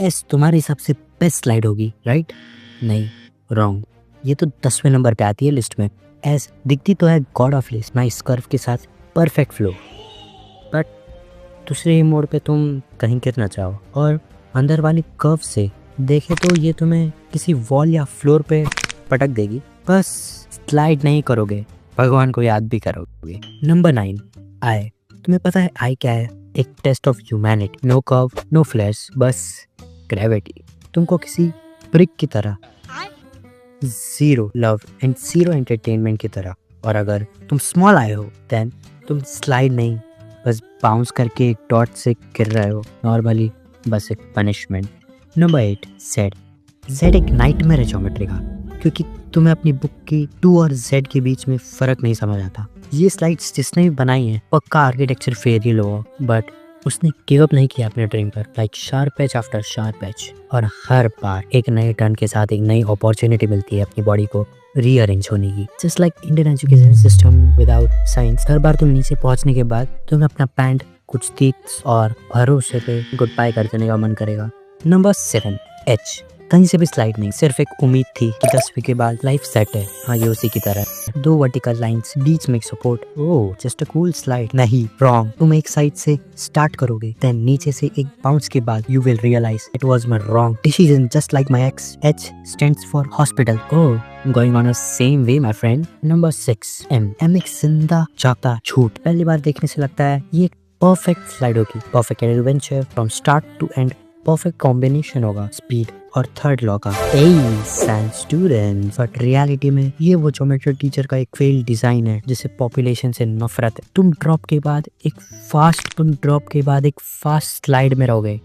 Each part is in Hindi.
एस तुम्हारी सबसे बेस्ट स्लाइड होगी, राइट? नहीं, रॉन्ग। ये तो 10वें नंबर पे आती है लिस्ट में। एस दिखती तो है God of less, nice curve के साथ परफेक्ट फ्लो, बट दूसरे ही मोड़ पे तुम कहीं गिरना चाहो और अंदर वाली कर्व से देखे तो ये तुम्हें किसी वॉल या फ्लोर पे पटक देगी। बस स्लाइड नहीं करोगे, भगवान को याद भी करोगे। Number 9, I. तुम्हें पता है आई क्या है? एक test of humanity. No curve, no flash, बस ग्रेविटी। तुमको किसी ब्रिक की तरह, zero love and zero entertainment की तरह। और अगर तुम स्मॉल आए हो देन तुम स्लाइड नहीं, बस बाउंस करके एक डॉट से गिर रहे हो नॉर्मली, बस एक पनिशमेंट। Number 8, Z. जेड एक नाइटमेयर है ज्योमेट्री का, क्योंकि तुम्हें अपनी बुक की 2 और जेड के बीच में फर्क नहीं समझ आता। ये स्लाइड्स जिसने भी बनाई है पक्का आर्किटेक्चर फेल हुआ, बट उसने गिव अप नहीं किया अपने ड्रीम पर। Like sharp edge after sharp edge, और हर बार एक नए टर्न के साथ एक नई अपॉर्चुनिटी मिलती है अपनी बॉडी को रीअरेंज होने की। Just like Indian education system without science. हर बार तुम नीचे पहुंचने के बाद तुम्हें अपना पैंट कुछ तीक्स और भरोसे पे गुड बाय कर देने का मन करेगा। Number 7, H. कहीं से भी स्लाइड नहीं, सिर्फ एक उम्मीद थी कि 10वीं के बाद लाइफ सेट है। हाँ, ये उसी की तरह 2 वर्टिकल लाइंस, बीच में support. Oh, just a cool slide. नहीं, रॉन्ग। तुम एक साइड से स्टार्ट करोगे, देन नीचे से एक बाउंस के बाद you will realise it was my wrong decision, just like my ex. H stands for hospital. Oh, going on a same way my friend. Number 6, M. M एक जिंदा जागता झूठ। पहली बार देखने से लगता है ये एक परफेक्ट स्लाइड होगी, perfect adventure from start to end, perfect combination होगा स्पीड और थर्ड लॉ का। साइंस स्टूडेंट, बट रियलिटी में ये वो ज्योमेट्री टीचर का एक फेल्ड डिजाइन है जिसे पॉपुलेशन से नफरत है। तुम ड्रॉप के बाद एक फास्ट स्लाइड में रहोगे,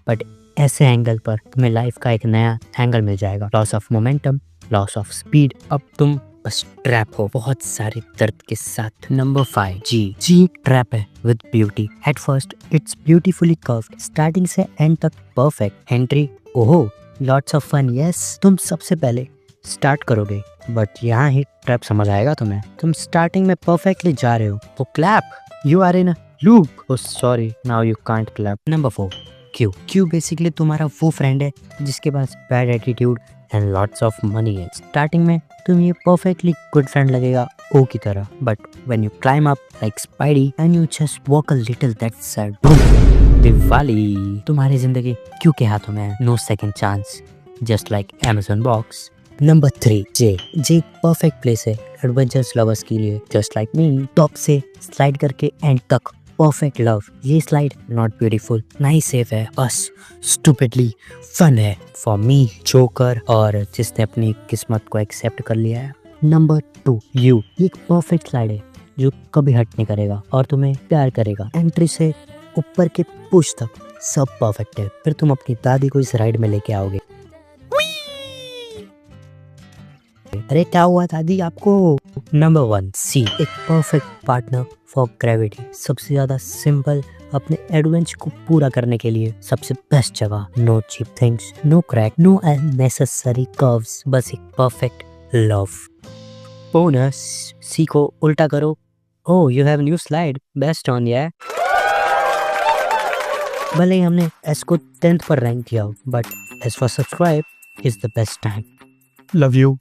बट ऐसे एंगल पर तुम्हें लाइफ का एक नया एंगल मिल जाएगा। Loss of momentum, loss of speed. अब तुम बस ट्रैप हो बहुत सारे दर्द के साथ। नंबर 5, जी। जी ट्रैप है with beauty. At first it's beautifully curved, starting से एंड तक परफेक्ट एंट्री। ओहो, लॉट्स ऑफ फन। यस, तुम सबसे पहले स्टार्ट करोगे, बट यहाँ ही ट्रैप समझ आएगा तुम्हें। तुम स्टार्टिंग में परफेक्टली जा रहे हो तो clap, you are in a loop. Oh sorry, now you can't clap. Number 4, Q. Q basically तुम्हारा वो फ्रेंड है जिसके पास bad attitude and lots of money है। स्टार्टिंग में तुम ये परफेक्टली गुड फ्रेंड लगेगा ओ की तरह, but when you climb up like Spidey and you just walk a little, that's sad. Diwali. तुम्हारी जिंदगी क्यों के हाथों में है, no second chance, just like Amazon box. Number 3, J. J एक परफेक्ट प्लेस है एडवेंचर्स लवर्स के लिए, जस्ट लाइक मी। टॉप से स्लाइड करके एंड तक परफेक्ट लव। ये स्लाइड नॉट ब्यूटीफुल, ना ही सेफ है, बस स्टूपिडली फन है फॉर मी, जोकर और जिसने अपनी किस्मत को एक्सेप्ट कर लिया है। Number 2, you. ये एक परफेक्ट स्लाइड है जो कभी हट नहीं करेगा और तुम्हें प्यार करेगा। एंट्री से ऊपर के पुश तक सब परफेक्ट है। फिर तुम अपनी दादी को इस राइड में लेके आओगे। अरे क्या हुआ दादी आपको? नंबर 1, सी। एक परफेक्ट पार्टनर फॉर ग्रेविटी। सबसे ज्यादा सिंपल, अपने एडवेंचर को पूरा करने के लिए सबसे बेस्ट जगह। No cheap things, no crack, no unnecessary curves, बस एक परफेक्ट लव। बोनस, सी को उल्टा करो। Oh, you have new slide, best on. या भले ही हमने एस को 10th पर रैंक किया हो, but S for subscribe is the best time. Love you.